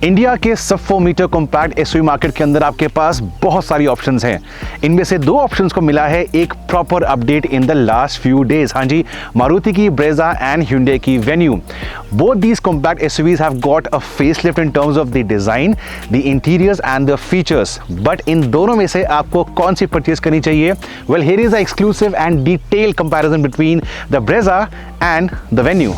India के सब 4 metre compact SUV market के अंदर आपके पास बहुत सारी ऑप्शंस हैं। इनमें से 2 ऑप्शंस को मिला है एक proper update in the last few days. हाँ जी, मारुति की ब्रेजा एंड Hyundai की venue. Both these compact SUVs have got a facelift in terms of the design, the interiors and the features. But in दोनों में से आपको कौन सी purchase करनी चाहिए? Well, here is a exclusive and detail comparison between the Brezza and the venue.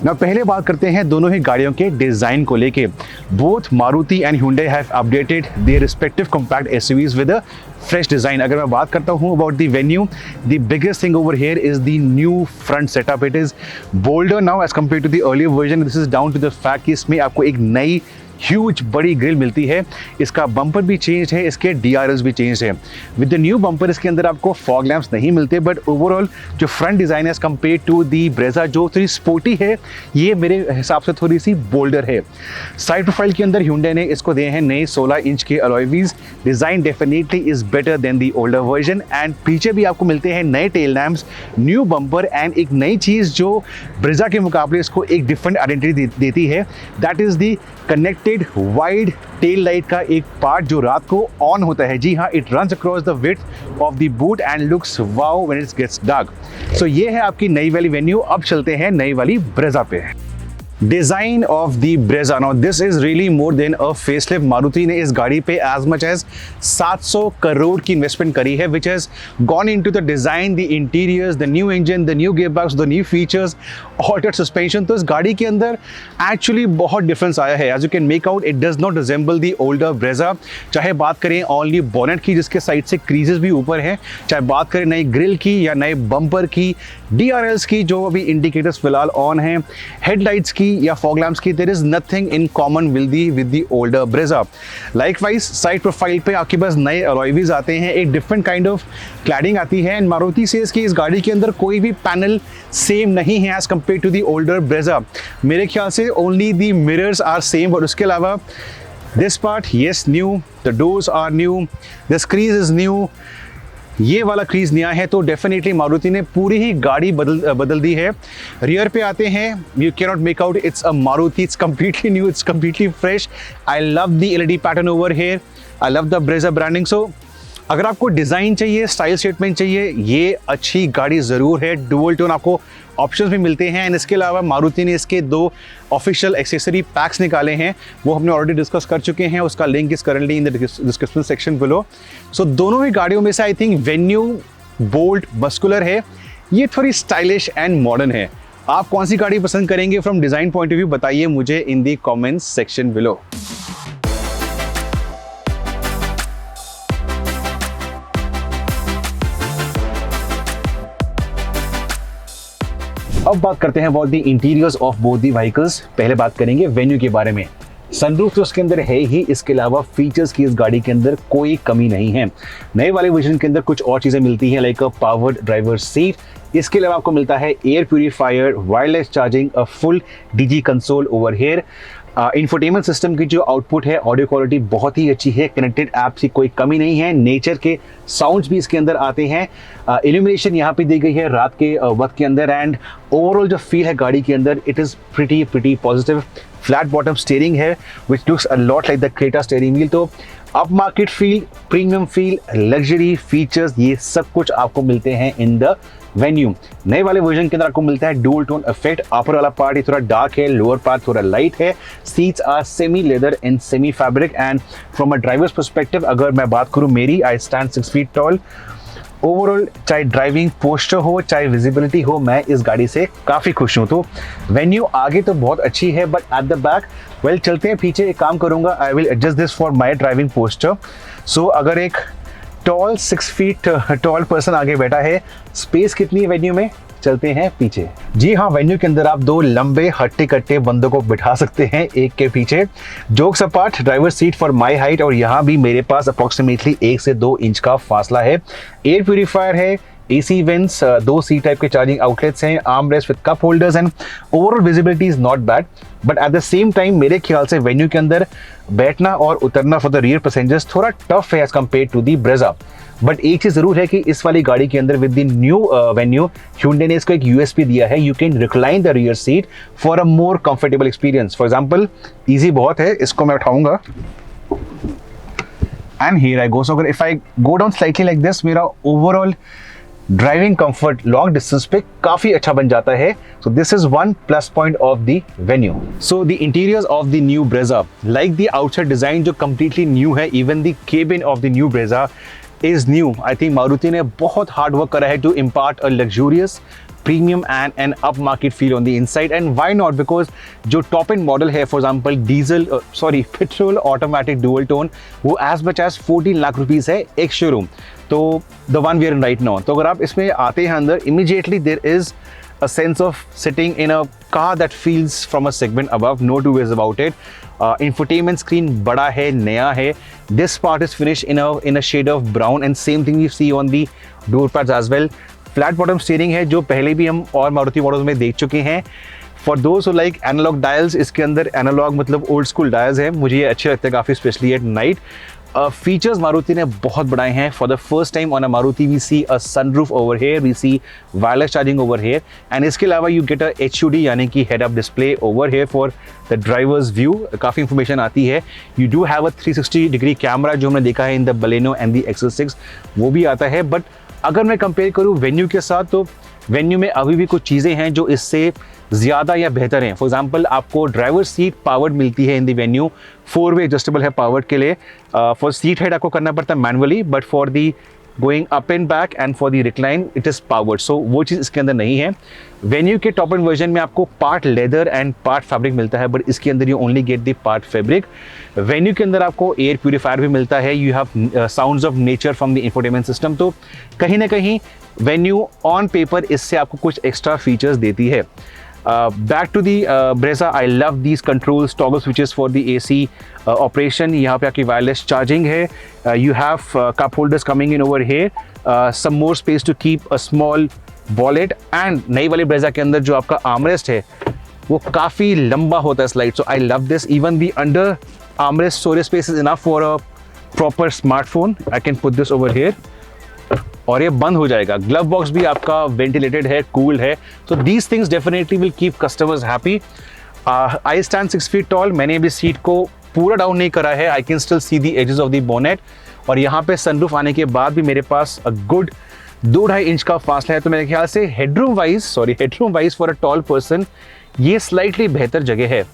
ना पहले बात करते हैं दोनों ही गाड़ियों के डिजाइन को लेके। Both Maruti and Hyundai have updated their respective compact SUVs with a fresh design. अगर मैं बात करता हूं about the Venue, the biggest thing over here is the new front setup. It is bolder now as compare to the earlier version. This is down to the fact कि इसमें आपको एक नई ह्यूज बड़ी ग्रिल मिलती है। इसका bumper भी चेंज है, इसके DRLs भी चेंज है। विद द न्यू बम्पर इसके अंदर आपको फॉग लैंप्स नहीं मिलते, बट ओवरऑल जो फ्रंट डिजाइन है as compare to the Brezza जो थोड़ी स्पोर्टी है, ये मेरे हिसाब से थोड़ी सी बोल्डर है। साइड प्रोफाइल के अंदर Hyundai ने इसको दिए हैं नए 16 इंच के alloy wheels. Design definitely is better than the older version. And पीछे भी आपको मिलते हैं नए tail lamps, new bumper and एक नई चीज जो ब्रेजा के मुकाबले इसको एक डिफरेंट आइडेंटिटी देती है, that is the connected wide tail light का एक पार्ट जो रात को ऑन होता है। जी हाँ, it runs across the width of the boot and looks wow when it gets dark. So ये है आपकी नई वाली वेन्यू। अब चलते हैं नई वाली ब्रेजा पे। Design of the Brezza, now this is really more than a facelift. Maruti ने इस गाड़ी पे एज मच एज 700 करोड़ की इन्वेस्टमेंट करी है, which has gone into the design, the interiors, the new engine, the new gearbox, the new features, altered suspension. तो इस गाड़ी के अंदर एक्चुअली बहुत डिफरेंस आया है। As you can make out, it does not resemble the older Brezza. चाहे बात करें ऑल न्यू बॉनेट की जिसके साइड से क्रीजेस भी ऊपर हैं, चाहे बात करें नई ग्रिल की या नए बम्पर की, DRLs की जो अभी इंडिकेटर्स फिलहाल ऑन हैं, हेडलाइट्स की या फॉग लैम्प्स की, there is nothing in common with the older Brezza. Likewise side profile पे आपके पास नए अलॉय व्हील्स आते हैं, एक डिफरेंट काइंड ऑफ क्लैडिंग आती है। एंड मारुति सेज कि इस गाड़ी के अंदर कोई भी पैनल सेम नहीं है as compare to the older Brezza. मेरे ख्याल से only the mirrors are same, और उसके अलावा this part is new, the doors are new, this crease is new, ये वाला क्रीज नया है। तो डेफिनेटली मारुति ने पूरी ही गाड़ी बदल दी है। रियर पे आते हैं, you can not make out it's a Maruti, it's completely new, it's completely fresh. I love the LED pattern over here, I love the Brezza branding. So अगर आपको डिज़ाइन चाहिए, स्टाइल स्टेटमेंट चाहिए, ये अच्छी गाड़ी ज़रूर है। डुअल टोन आपको ऑप्शंस भी मिलते हैं। एंड इसके अलावा मारुति ने इसके 2 ऑफिशियल एक्सेसरी पैक्स निकाले हैं, वो हमने ऑलरेडी डिस्कस कर चुके हैं। उसका link is currently in the description section below. So दोनों ही गाड़ियों में से I think Venue bold muscular है, ये थोड़ी स्टाइलिश एंड मॉडर्न है। आप कौन सी गाड़ी पसंद करेंगे from design point of view, बताइए मुझे इन दी कॉमेंट्स सेक्शन बिलो। अब बात करते हैं about the interiors of both the vehicles. पहले बात करेंगे वेन्यू के बारे में। सनरूफ तो उसके अंदर है ही, इसके अलावा फीचर्स की इस गाड़ी के अंदर कोई कमी नहीं है। नए वाले वर्जन के अंदर कुछ और चीज़ें मिलती हैं, लाइक अ पावर्ड ड्राइवर सीट। इसके अलावा आपको मिलता है air purifier, wireless charging, a full DG console over here. Infotainment system की जो आउटपुट है, ऑडियो क्वालिटी बहुत ही अच्छी है, कनेक्टेड ऐप्स की कोई कमी नहीं है, नेचर के साउंड्स भी इसके अंदर आते हैं। इल्यूमिनेशन यहाँ पे दी गई है रात के वक्त के अंदर। एंड ओवरऑल जो फील है गाड़ी के अंदर, it is pretty positive. Flat bottom steering है which looks a lot like the Creta steering wheel. तो up market feel, premium feel, luxury features, ये सब कुछ आपको मिलते हैं इन द वेन्यू। नए वाले वर्जन के अंदर आपको मिलता है डुअल टोन इफेक्ट। अपर वाला पार्ट ये थोड़ा डार्क है, लोअर पार्ट थोड़ा लाइट है। Seats are semi leather and semi fabric. And from a driver's perspective अगर मैं बात करूं मेरी, I stand 6 feet tall. Overall चाहे ड्राइविंग पोस्टर हो, चाहे विजिबिलिटी हो, मैं इस गाड़ी से काफ़ी खुश हूँ। तो वेन्यू आगे तो बहुत अच्छी है, but at the back well चलते हैं पीछे। एक काम करूँगा, I will adjust this for my driving posture. So अगर एक टॉल 6 फीट टॉल पर्सन आगे बैठा है, स्पेस कितनी है वेन्यू में, चलते हैं पीछे। जी हाँ, वेन्यू के अंदर आप 2 लंबे हट्टे कट्टे बंदों को बिठा सकते हैं एक के पीछे। Jokes apart, driver seat for my height, और यहाँ भी मेरे पास अप्रोक्सीमेटली 1 से 2 इंच का फासला है। एयर प्यूरीफायर है, AC vents, 2 C टाइप के चार्जिंग आउटलेट्स हैं, arm rest with cup holders, and overall visibility is not bad. But at the same time मेरे ख्याल से वेन्यू के अंदर बैठना और उतरना फॉर द रियर पैसेंजर्स थोड़ा टफ है as compare to the Brezza. But एक चीज जरूर है कि इस वाली गाड़ी के अंदर with the new venue Hyundai ने इसको एक यूएसपी दिया है, you can recline the rear seat for a more comfortable experience. For example easy बहुत है, इसको मैं उठाऊंगा and here I go. So अगर if I go down slightly like this, मेरा overall driving comfort long distance पे काफी अच्छा बन जाता है। So this is one plus point of the Venue. So the interiors of the new Brezza, like the outside design जो completely new है, even the cabin of the new Brezza is new. I think Maruti ने बहुत hard work करा है to impart a luxurious premium and an upmarket feel on the inside. And why not? Because जो top end model है, for example petrol automatic dual tone, वो as much as 14 lakh rupees है एक showroom, तो the one we are in right now। तो अगर आप इसमें आते हैं अंदर, immediately there is a sense of sitting in a car that feels from a segment above, no two ways about it। infotainment screen बड़ा है, नया है। This part is finished in a shade of brown, and same thing you see on the door pads as well। Flat bottom steering है जो पहले भी हम और मारुति मॉडल्स में देख चुके हैं। For those who like analog dials, इसके अंदर एनालॉग मतलब ओल्ड स्कूल डायल्स हैं, मुझे ये अच्छे लगते हैं काफ़ी, specially at night. Features Maruti ने बहुत बढ़ाए हैं। For the first time on a Maruti we see a sunroof over here, we see wireless charging over here, and इसके अलावा यू गेट अ HUD यानी कि head up display over here for the driver's view. काफ़ी information आती है। You do have a 360 degree camera जो हमने देखा है in the Baleno and the XL6, वो भी आता है। बट अगर मैं कंपेयर करूँ वेन्यू के साथ, तो वेन्यू में अभी भी कुछ चीज़ें हैं जो इससे ज़्यादा या बेहतर हैं। फॉर एग्जांपल आपको ड्राइवर सीट पावर्ड मिलती है इन दी वेन्यू, 4-वे एडजस्टेबल है पावर्ड के लिए। फॉर सीट हेड आपको करना पड़ता है manually, but for the going up and back and for the recline it is powered, so वो चीज़ इसके अंदर नहीं है। वेन्यू के टॉप एंड वर्जन में आपको part leather and part fabric मिलता है, बट इसके अंदर you only get the part fabric. Venue के अंदर आपको एयर प्यूरीफायर भी मिलता है, you have sounds of nature from the infotainment system. तो कहीं ना कहीं वेन्यू ऑन पेपर इससे आपको कुछ एक्स्ट्रा फीचर्स देती है। Back to the Brezza, I love these controls, toggle switches for the AC operation. यहाँ पे आपकी वायरलेस चार्जिंग है, you have cup holders coming in over here, some more space to keep a small wallet, and नई वाली Brezza के अंदर जो आपका आर्मरेस्ट है वो काफ़ी लंबा होता है slide, so I love this. Even the under armrest storage space is enough for a proper smartphone. I can put this over here और ये बंद हो जाएगा। ग्लव बॉक्स भी आपका वेंटिलेटेड है, कूल्ड है, so these things definitely will keep customers happy। I stand 6 feet tall, मैंने अभी सीट को पूरा डाउन नहीं करा है, I can still see the edges of the bonnet। और यहाँ पे सनरूफ आने के बाद भी मेरे पास a good 2-2.5 इंच का फासला है, तो मेरे ख्याल से headroom wise for a tall person ये स्लाइटली बेहतर जगह है।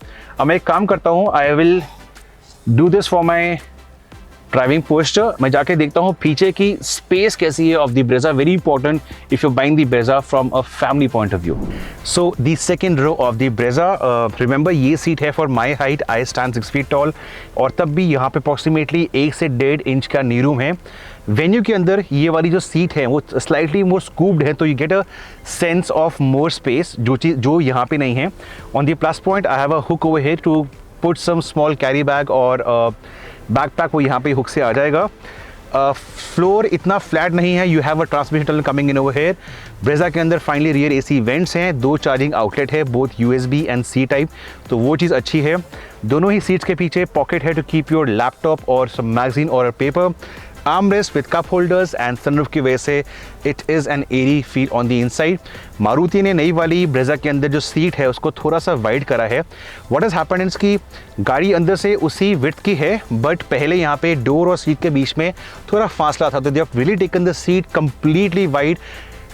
अब मैं एक काम करता हूँ, I will do this for my driving posture. मैं जाके देखता हूँ पीछे की स्पेस कैसी है of the Brezza, very important if you buying the Brezza from a family point of view. So the second row of the Brezza, remember ये seat है for my height, I stand 6 feet toll, और तब भी यहाँ पे approximately 1 से 1.5 inch का नी room है। वेन्यू के अंदर ये वाली जो सीट है वो स्लाइटली मोर स्कूप्ड है, तो you get a sense of more space, जो यहाँ पे नहीं है। On the plus point I have a hook over here to put some small carry bag और बैकपैक, वो यहाँ पे हुक से आ जाएगा। फ्लोर इतना फ्लैट नहीं है, you have a transmission tunnel coming in over hair. Brezza के अंदर फाइनली रियर AC वेंट्स हैं, 2 चार्जिंग आउटलेट है, both USB and C type, तो वो चीज़ अच्छी है। दोनों ही सीट्स के पीछे पॉकेट है टू कीप योर लैपटॉप और सम मैगजीन और paper. Armrest with cup holders and sunroof की वजह से it is an airy feel on the inside. Maruti ने नई वाली ब्रेजा के अंदर जो सीट है उसको थोड़ा सा वाइड करा है। व्हाट हैज़ हैपेंड इसकी गाड़ी अंदर से उसी विड्थ की है, बट पहले यहाँ पे डोर और सीट के बीच में थोड़ा फासला था, तो they have really taken the seat completely wide,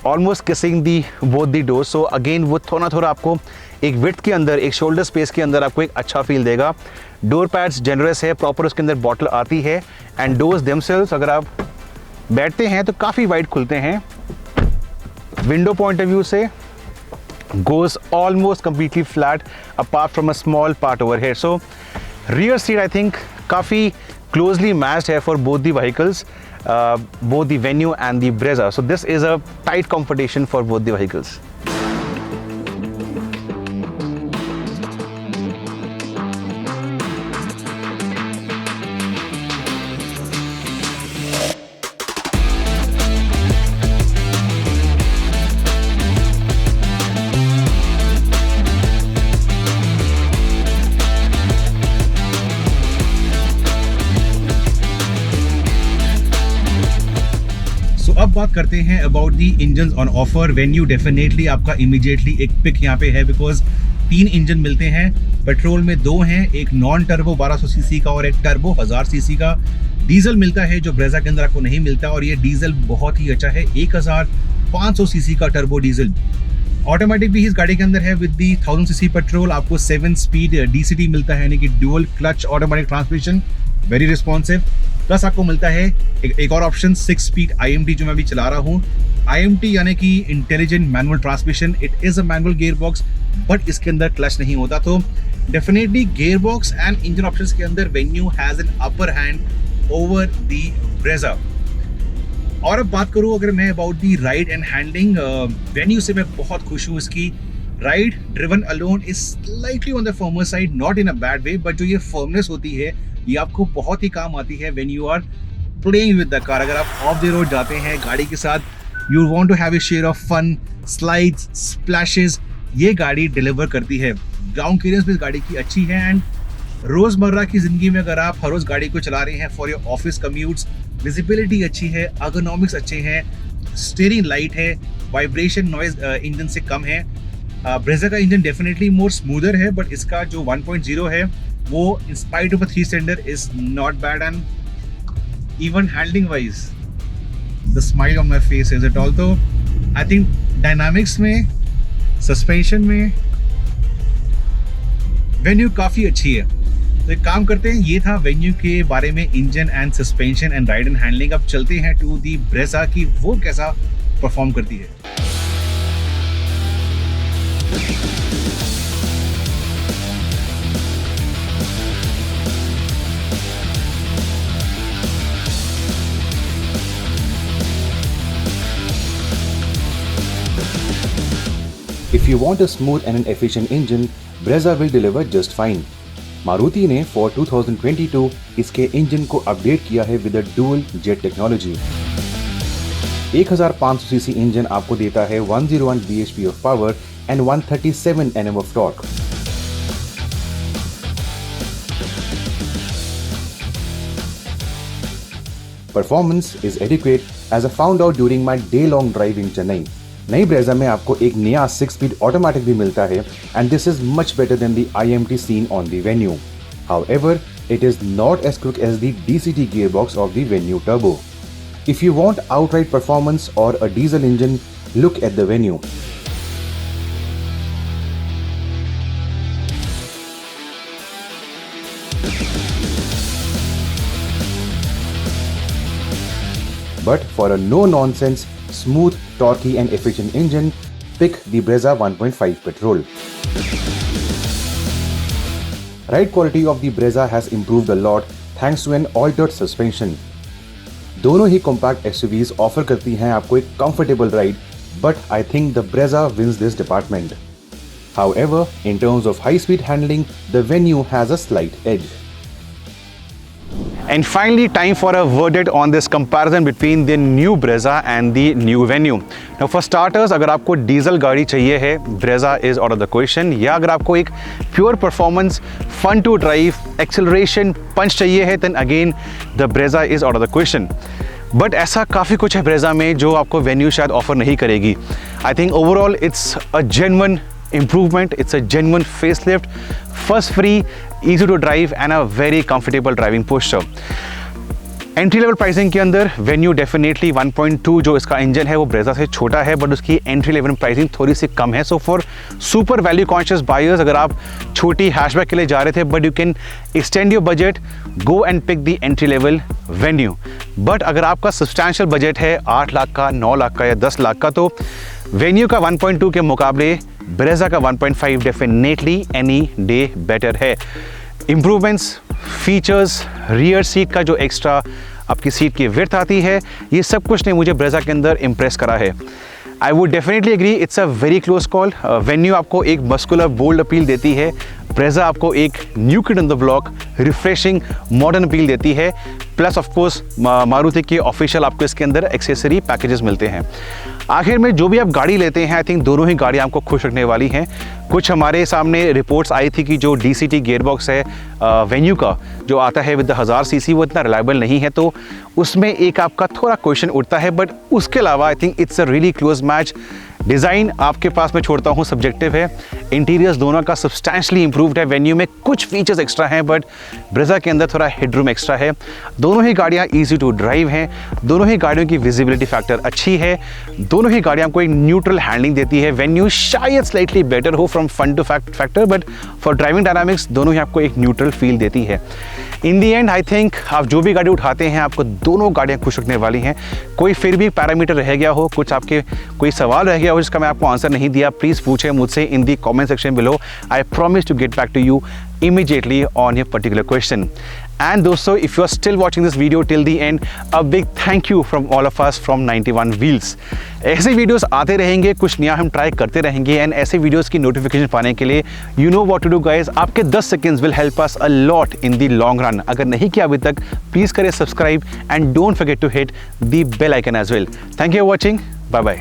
almost kissing the both the door. So again वो थोड़ा आपको एक विड्थ के अंदर, एक शोल्डर स्पेस के अंदर आपको एक अच्छा फील देगा। डोर पैड्स जेनरस है, प्रॉपर उसके अंदर बॉटल आती है, एंड डोर्स देमसेल्व्स अगर आप बैठते हैं तो काफ़ी वाइड खुलते हैं। विंडो पॉइंट ऑफ व्यू से goes almost completely flat apart from a small part over here. So rear seat I think काफ़ी closely matched है for both the vehicles, both the Venue and the Brezza. So this is a tight competition for both the vehicles. बात करते हैं about the engine on offer. Venue definitely आपका immediately एक pick यहाँ पे है, because 3 engine मिलते हैं। पेट्रोल में 2 हैं, एक नॉन टर्बो 1200 सीसी का और एक टर्बो 1000 सीसी का। डीजल मिलता है जो ब्रेजा के अंदर आपको नहीं मिलता, और ये डीजल बहुत ही अच्छा है, 1500 सीसी का टर्बो डीजल। ऑटोमेटिक भी इस गाड़ी के अंदर है विद दी 1000 सीसी पेट्रोल। आपको 7 स्पीड DCT मिलता है, यानी कि dual clutch automatic transmission, very responsive. Plus आपको मिलता है एक और ऑप्शन 6 स्पीड IMT, जो मैं अभी चला रहा हूँ। IMT यानी कि intelligent manual transmission. It is a manual gear box, but इसके अंदर क्लच नहीं होता। तो definitely gear box and engine options के अंदर Venue has an upper hand over the Brezza. और अब बात करूँ अगर मैं about the ride and handling, Venue से मैं बहुत खुश हूँ। इसकी ride driven alone is slightly on the firmer side, not in a bad way, but जो ये फर्मनेस होती है ये आपको बहुत ही काम आती है when you are playing with the car. अगर आप ऑफ द रोड जाते हैं गाड़ी के साथ, you want to have a share of fun, slides, splashes, ये गाड़ी डिलीवर करती है। ग्राउंड क्लियरेंस भी इस गाड़ी की अच्छी है, एंड रोजमर्रा की जिंदगी में अगर आप हर रोज गाड़ी को चला रहे हैं for your office commutes, visibility अच्छी है, अर्गोनॉमिक्स अच्छे हैं, स्टीयरिंग लाइट है, वाइब्रेशन नॉइज इंजन से कम है। ब्रेजा का इंजन डेफिनेटली मोर स्मूदर है, बट इसका जो 1.0 है वो in spite of 3 cylinder is not bad. And even handling wise the smile on my face is it all. तो आई थिंक डायनामिक्स में, सस्पेंशन में वेन्यू काफ़ी अच्छी है। तो एक काम करते हैं, ये था वेन्यू के बारे में, engine and suspension and ride and handling. अब चलते हैं टू दी ब्रेजा की वो कैसा परफॉर्म करती है। If you want a smooth and an efficient engine, Brezza will deliver just fine. Maruti ने for 2022 इसके इंजन को अपडेट किया है with dual jet technology. 1500 CC engine आपको देता है 101 bhp of power and 137 Nm of torque. Performance is adequate as I found out during my day-long drive in Chennai. नई Brezza में आपको एक नया 6 स्पीड ऑटोमेटिक भी मिलता है, and this is much better than the IMT scene on the Venue. However, it is not as quick as the DCT gearbox of the Venue Turbo. If you want outright performance or a diesel engine, look at the Venue. But for a no-nonsense, smooth, torquey and efficient engine, pick the Brezza 1.5 petrol. Ride quality of the Brezza has improved a lot thanks to an altered suspension. दोनों ही compact SUVs offer करती हैं आपको एक comfortable ride, but I think the Brezza wins this department. However, in terms of high-speed handling, the Venue has a slight edge. And finally, time for a verdict on this comparison between the new Brezza and the new Venue. Now, for starters, अगर आपको diesel गाड़ी चाहिए है, Brezza is out of the question. या अगर आपको एक pure performance, fun to drive, acceleration, punch चाहिए है, then again the Brezza is out of the question. But ऐसा काफ़ी कुछ है Brezza में जो आपको Venue शायद ऑफर नहीं करेगी. I think overall it's a genuine improvement, it's a genuine facelift, fuss free, easy to drive and a very comfortable driving posture. Entry level pricing के अंदर Venue डेफिनेटली 1.2 जो इसका इंजन है वो Brezza से छोटा है, बट उसकी एंट्री लेवल प्राइसिंग थोड़ी सी कम है। So for super value conscious buyers, अगर आप छोटी हैचबैक के लिए जा रहे थे but you can extend your budget, go and pick the entry level Venue। But अगर आपका सब्सटैंशियल बजट है 8 लाख का, 9 लाख का या 10 लाख का, तो Venue का 1.2 के मुकाबले Brezza का 1.5 डेफिनेटली एनी डे बेटर है। इम्प्रूवमेंट्स, फीचर्स, रियर सीट का जो एक्स्ट्रा आपकी सीट की विड्थ आती है, ये सब कुछ ने मुझे Brezza के अंदर इम्प्रेस करा है। I would definitely agree, it's a very close call. Venue आपको एक मस्कुलर बोल्ड अपील देती है, Brezza आपको एक new kid on the block, refreshing modern appeal देती है। प्लस ऑफ कोर्स मारुति के ऑफिशियल आपको इसके अंदर एक्सेसरी पैकेजेस मिलते हैं। आखिर में जो भी आप गाड़ी लेते हैं, आई थिंक दोनों ही गाड़ियाँ आपको खुश रखने वाली हैं। कुछ हमारे सामने रिपोर्ट्स आई थी कि जो DCT गियरबॉक्स है वेन्यू का जो आता है विद 1000 सीसी वो इतना रिलायबल नहीं है, तो उसमें एक आपका थोड़ा क्वेश्चन उठता है। बट उसके अलावा I think it's a really close match. Design आपके पास मैं छोड़ता हूँ, सब्जेक्टिव है। इंटीरियर्स दोनों का सब्सटैंशली इंप्रूव्ड है। वेन्यू में कुछ फीचर्स एक्स्ट्रा हैं बट ब्रेज़ा के अंदर थोड़ा हेडरूम एक्स्ट्रा है। दोनों ही गाड़ियाँ ईजी टू ड्राइव हैं। दोनों ही गाड़ियों की विजिबिलिटी फैक्टर अच्छी है। दोनों ही गाड़ियाँ को एक न्यूट्रल हैंडलिंग देती है। वेन्यू शायद स्लाइटली बेटर हो from fun to factor, but for driving dynamics दोनों ही आपको एक न्यूट्रल फील देती है। In the and I think आप जो भी गाड़ी उठाते हैं आपको दोनों गाड़ियाँ खुश रखने वाली हैं। कोई फिर भी पैरामीटर रह गया हो, कुछ आपके कोई सवाल रह गया हो जिसका मैं आपको आंसर नहीं दिया, प्लीज़ पूछें मुझसे in the comment section below. I promise to get back to you immediately on your particular question. And दोस्तों, if you are still watching this video till the end, a big thank you from all of us from 91 Wheels. ऐसे videos आते रहेंगे, कुछ नया हम try करते रहेंगे and ऐसे वीडियोस की नोटिफिकेशन पाने के लिए you know what to do guys. आपके 10 seconds will help us a lot in the long run. अगर नहीं किया अभी तक, प्लीज़ करें subscribe and don't forget to hit the bell icon as well. Thank you for watching. Bye bye.